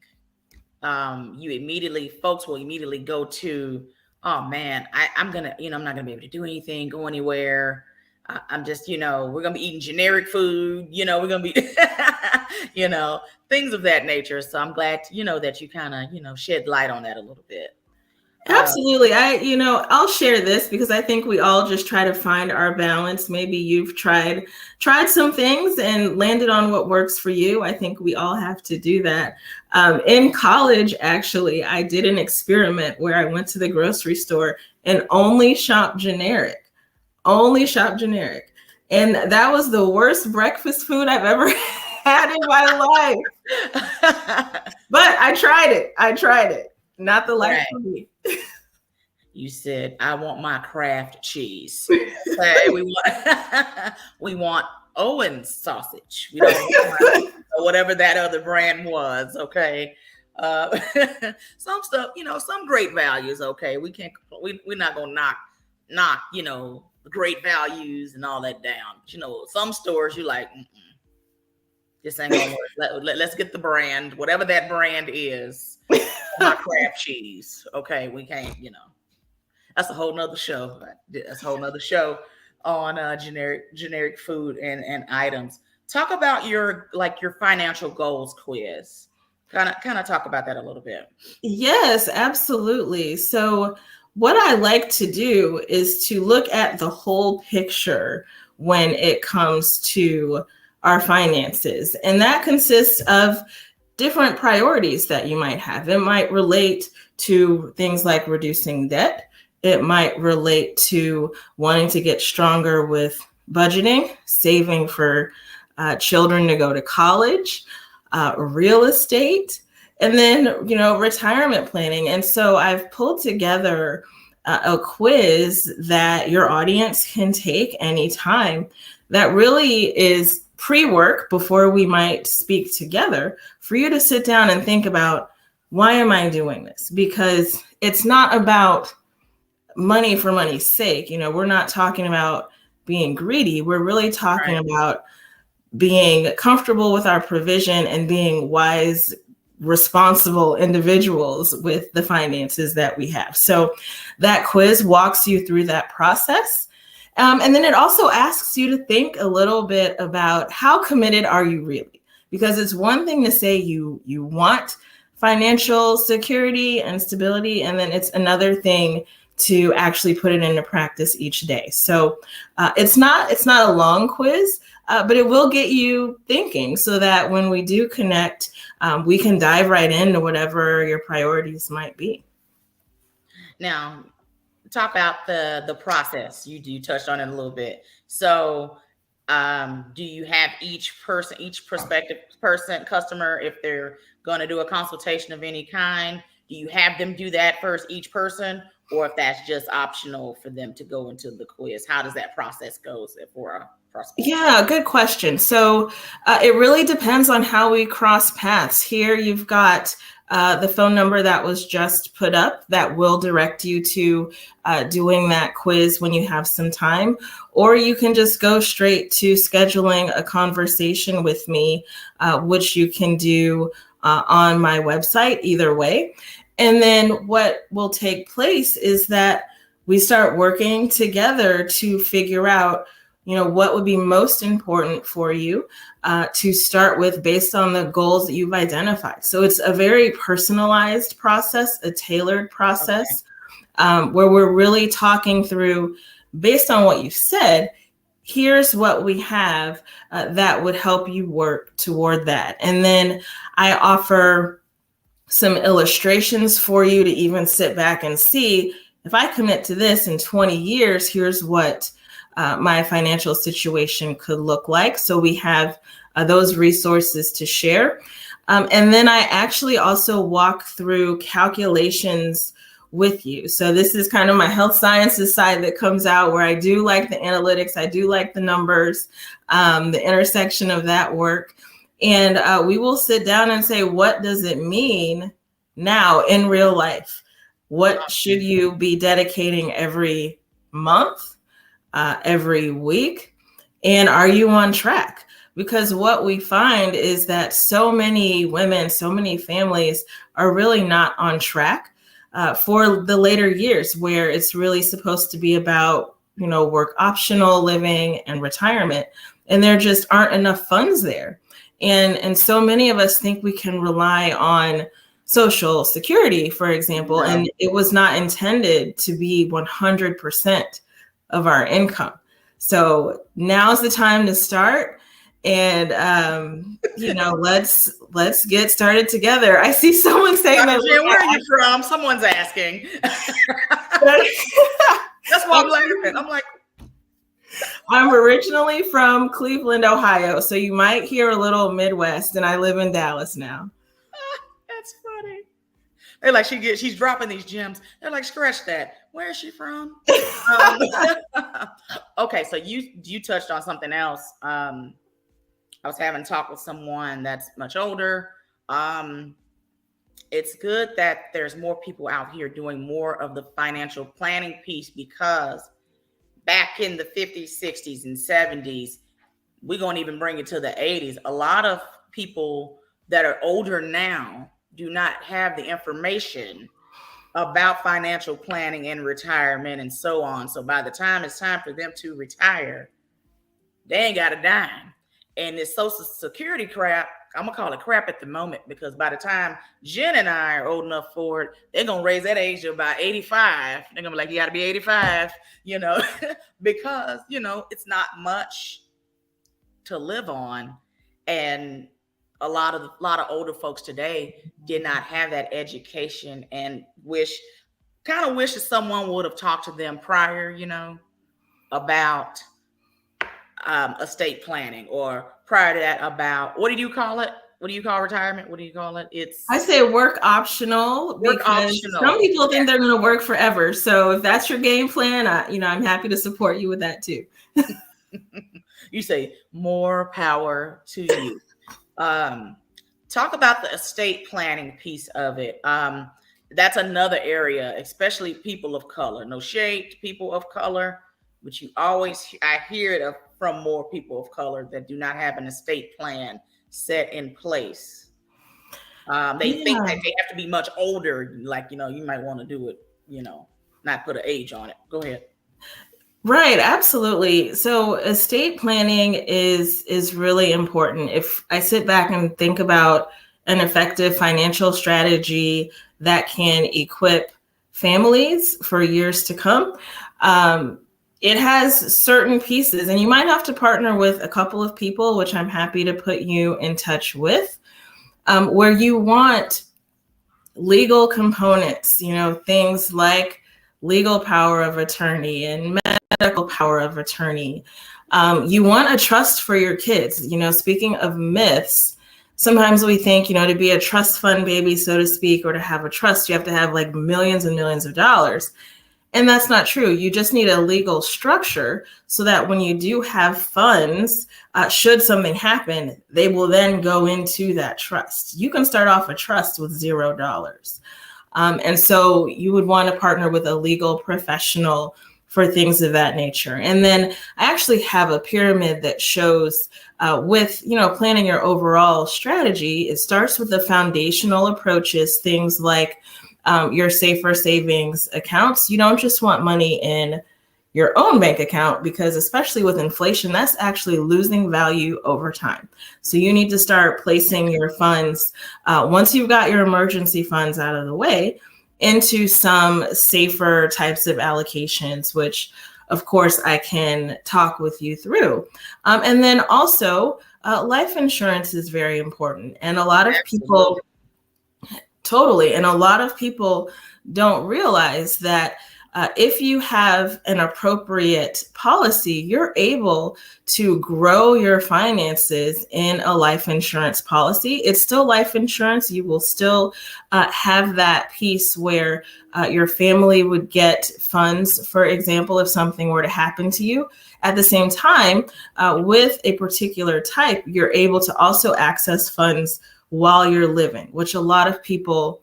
folks will immediately go to, oh man, I'm not gonna be able to do anything, go anywhere. I'm just, we're gonna be eating generic food, we're gonna be, things of that nature. So I'm glad, that you kind of, shed light on that a little bit. Absolutely. I'll share this because I think we all just try to find our balance. Maybe you've tried some things and landed on what works for you. I think we all have to do that. In college, actually, I did an experiment where I went to the grocery store and only shopped generic. And that was the worst breakfast food I've ever had in my life. But I tried it. Not the life for me. You said, I want my Kraft cheese. Okay, we want Owen's sausage. We don't want whatever that other brand was. Okay. Some stuff, some great values. Okay. We're not going to knock, the great values and all that down. But, some stores you like, this ain't gonna work. Let's get the brand, whatever that brand is. My Kraft cheese. Okay, we can't, that's a whole nother show. That's a whole nother show on generic food and items. Talk about your financial goals quiz. Kind of talk about that a little bit. Yes, absolutely. So what I like to do is to look at the whole picture when it comes to our finances. And that consists of different priorities that you might have. It might relate to things like reducing debt. It might relate to wanting to get stronger with budgeting, saving for children to go to college, real estate, and then, retirement planning. And so I've pulled together a quiz that your audience can take anytime that really is pre-work before we might speak together for you to sit down and think about, why am I doing this? Because it's not about money for money's sake. We're not talking about being greedy. We're really talking about being comfortable with our provision and being wise, responsible individuals with the finances that we have. So that quiz walks you through that process. And then it also asks you to think a little bit about how committed are you really? Because it's one thing to say you want financial security and stability, and then it's another thing to actually put it into practice each day. So it's not a long quiz, but it will get you thinking so that when we do connect, we can dive right into whatever your priorities might be. Now, talk about the process. You touched on it a little bit. So do you have each prospective person, customer, if they're going to do a consultation of any kind, do you have them do that first, each person, or if that's just optional for them to go into the quiz? How does that process go for a prospect? Yeah, good question. So it really depends on how we cross paths. Here you've got the phone number that was just put up that will direct you to doing that quiz when you have some time, or you can just go straight to scheduling a conversation with me, which you can do on my website, either way. And then what will take place is that we start working together to figure out, what would be most important for you to start with based on the goals that you've identified. So it's a very personalized process, a tailored process, where we're really talking through, based on what you said, here's what we have that would help you work toward that. And then I offer some illustrations for you to even sit back and see, if I commit to this in 20 years, here's what my financial situation could look like. So we have those resources to share. And then I actually also walk through calculations with you. So this is kind of my health sciences side that comes out, where I do like the analytics, I do like the numbers, the intersection of that work. And we will sit down and say, what does it mean now in real life? What should you be dedicating every month, every week? And are you on track? Because what we find is that so many women, so many families are really not on track for the later years, where it's really supposed to be about, work optional living and retirement. And there just aren't enough funds there. And so many of us think we can rely on Social Security, for example, and it was not intended to be 100% of our income. So now's the time to start. And, let's get started together. I see someone saying that. Where are you from? Someone's asking. That's why I'm laughing. I'm like, I'm originally from Cleveland, Ohio. So you might hear a little Midwest, and I live in Dallas now. That's funny. They're like, she's dropping these gems. They're like, scratch that. Where is she from? Okay, so you touched on something else. I was having a talk with someone that's much older. It's good that there's more people out here doing more of the financial planning piece, because back in the 50s, 60s, and 70s, we're going to even bring it to the 80s. A lot of people that are older now do not have the information about financial planning and retirement and so on. So by the time it's time for them to retire, they ain't got a dime. And this Social Security crap, I'm going to call it crap at the moment, because by the time Jenn and I are old enough for it, they're going to raise that age to about 85. They're going to be like, you got to be 85, because, it's not much to live on. And a lot of older folks today did not have that education, and wish that someone would have talked to them prior, about estate planning, or prior to that about, what do you call it? What do you call retirement? What do you call it? I say work optional, because some people think they're going to work forever. So if that's your game plan, I'm happy to support you with that too. You say more power to you. Talk about the estate planning piece of it. That's another area, especially people of color. No shade to people of color, but I hear it from more people of color that do not have an estate plan set in place. They think that they have to be much older. Like, you might want to do it, not put an age on it. Go ahead. Right. Absolutely. So estate planning is really important. If I sit back and think about an effective financial strategy that can equip families for years to come, it has certain pieces, and you might have to partner with a couple of people, which I'm happy to put you in touch with, where you want legal components, things like legal power of attorney and medical power of attorney. You want a trust for your kids. Speaking of myths, sometimes we think, to be a trust fund baby, so to speak, or to have a trust, you have to have like millions and millions of dollars. And that's not true. You just need a legal structure so that when you do have funds, should something happen, they will then go into that trust. You can start off a trust with $0. And so you would want to partner with a legal professional for things of that nature. And then I actually have a pyramid that shows with, planning your overall strategy. It starts with the foundational approaches, things like your safer savings accounts. You don't just want money in your own bank account, because especially with inflation, that's actually losing value over time. So you need to start placing your funds, once you've got your emergency funds out of the way, into some safer types of allocations, which of course I can talk with you through. And then also life insurance is very important. And a lot of people don't realize that if you have an appropriate policy, you're able to grow your finances in a life insurance policy. It's still life insurance. You will still have that piece where your family would get funds, for example, if something were to happen to you. At the same time, with a particular type, you're able to also access funds while you're living, which a lot of people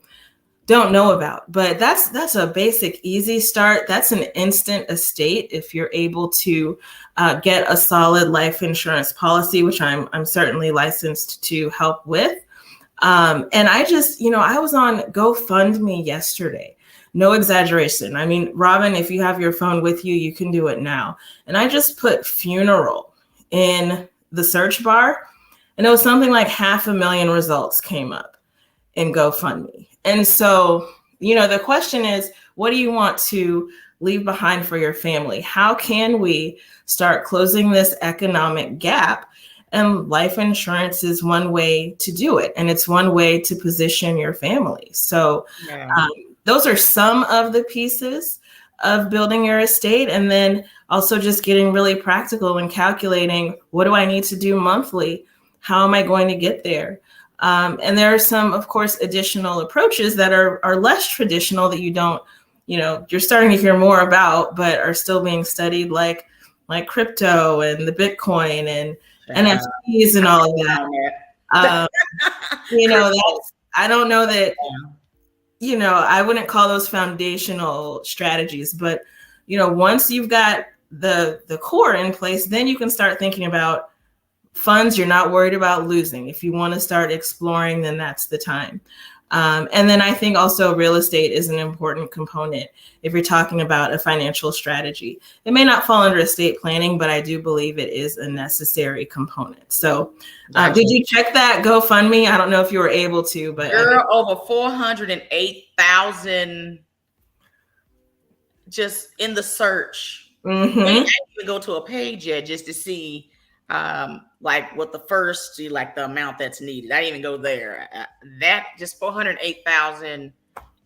don't know about. But that's a basic, easy start. That's an instant estate if you're able to get a solid life insurance policy, which I'm certainly licensed to help with. And I just, I was on GoFundMe yesterday. No exaggeration. I mean, Robbin, if you have your phone with you, you can do it now. And I just put funeral in the search bar, and it was something like 500,000 results came up in GoFundMe. And so, the question is, what do you want to leave behind for your family? How can we start closing this economic gap? And life insurance is one way to do it. And it's one way to position your family. So those are some of the pieces of building your estate. And then also just getting really practical and calculating, what do I need to do monthly? How am I going to get there? And there are some, of course, additional approaches that are less traditional that you don't, you're starting to hear more about, but are still being studied, like crypto and the Bitcoin and NFTs and all of that. I don't know that, I wouldn't call those foundational strategies, but, once you've got the core in place, then you can start thinking about funds you're not worried about losing. If you want to start exploring, then that's the time. And then I think also real estate is an important component if you're talking about a financial strategy. It may not fall under estate planning, but I do believe it is a necessary component. So did you check that GoFundMe? I don't know if you were able to, but over 408,000 just in the search. Mm-hmm. I didn't even go to a page yet just to see what the first, the amount that's needed. I didn't even go there. That just 408,000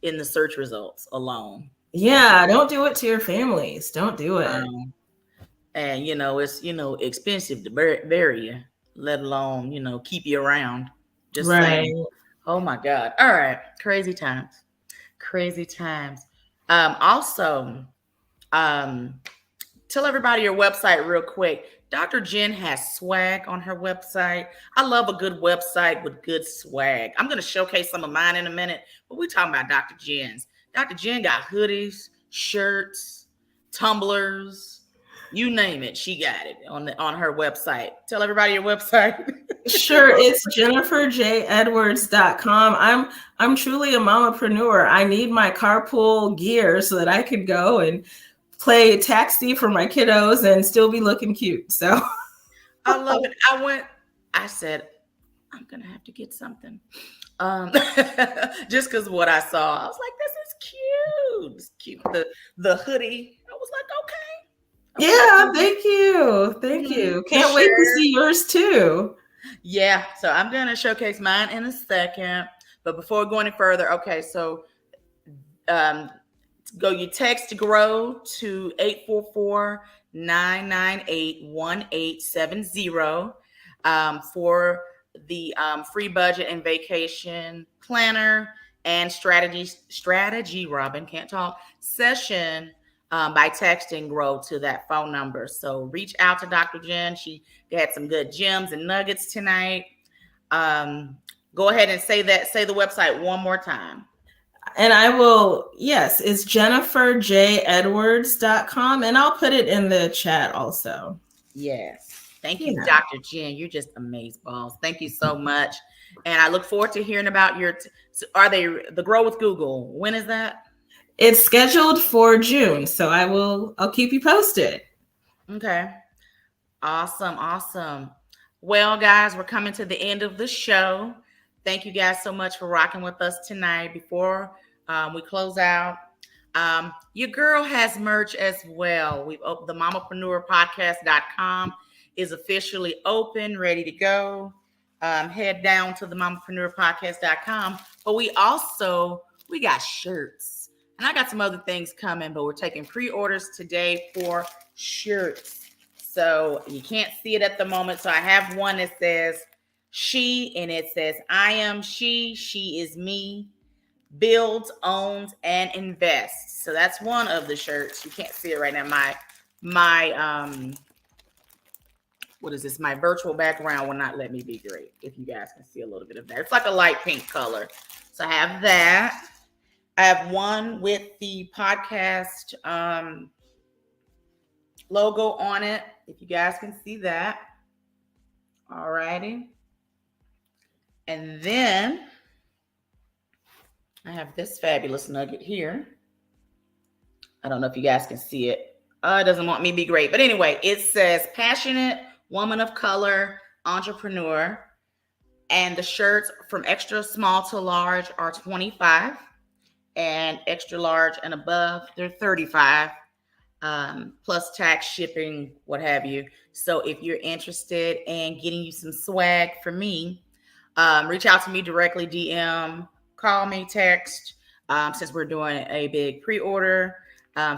in the search results alone. Yeah, don't do it to your families. Don't do it. And it's expensive to bury you, let alone keep you around. Just saying. Oh my God! All right, crazy times. Also, tell everybody your website real quick. Dr. Jenn has swag on her website. I love a good website with good swag. I'm going to showcase some of mine in a minute, but we're talking about Dr. Jenn's. Dr. Jenn got hoodies, shirts, tumblers, you name it. She got it on her website. Tell everybody your website. Sure. It's jenniferjedwards.com. I'm truly a mamapreneur. I need my carpool gear so that I could go and play taxi for my kiddos and still be looking cute. So I love it. I said, I'm going to have to get something. Just because what I saw, I was like, this is cute. It's cute. The hoodie. I was like, okay. Yeah, thank you. Thank you. Can't wait to see yours too. Yeah. So I'm going to showcase mine in a second. But before going any further, okay, so you text GROW to 844-998-1870 for the free budget and vacation planner and strategy, Robbin, can't talk, session by texting GROW to that phone number. So reach out to Dr. Jenn. She had some good gems and nuggets tonight. Go ahead and say the website one more time. And I will, yes, it's jenniferjedwards.com, and I'll put it in the chat also. Yes. Thank you, Dr. Jenn. You're just amazeballs. Thank you so much. And I look forward to hearing about the Grow with Google. When is that? It's scheduled for June. So I'll keep you posted. Okay. Awesome. Well, guys, we're coming to the end of the show. Thank you guys so much for rocking with us tonight. Before we close out, your girl has merch as well. We've opened the Mamapreneur Podcast.com is officially open, ready to go. Head down to the Mamapreneur Podcast.com. But we got shirts. And I got some other things coming, but we're taking pre-orders today for shirts. So you can't see it at the moment. So I have one that says she, and it says, I am she is me, builds, owns, and invests. So that's one of the shirts. You can't see it right now. My what is this? My virtual background will not let me be great. If you guys can see a little bit of that. It's like a light pink color. So I have that. I have one with the podcast logo on it, if you guys can see that. All righty. And then I have this fabulous nugget here. I don't know if you guys can see it. It doesn't want me to be great. But anyway, it says passionate woman of color, entrepreneur. And the shirts from extra small to large are $25. And extra large and above, they're $35. Plus tax, shipping, what have you. So if you're interested in getting you some swag from me, reach out to me directly, DM, call me, text, since we're doing a big pre-order.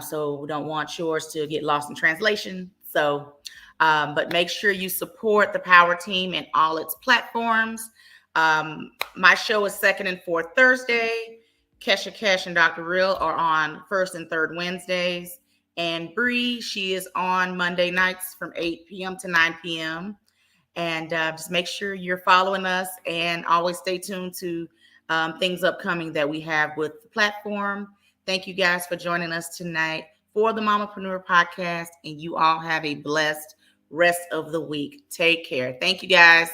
So we don't want yours to get lost in translation. So, but make sure you support the Power Team in all its platforms. My show is second and fourth Thursday. Kesha Kesh and Dr. Real are on first and third Wednesdays. And Bree, she is on Monday nights from 8 p.m. to 9 p.m. And just make sure you're following us and always stay tuned to things upcoming that we have with the platform. Thank you guys for joining us tonight for the Mamapreneur Podcast. And you all have a blessed rest of the week. Take care. Thank you guys.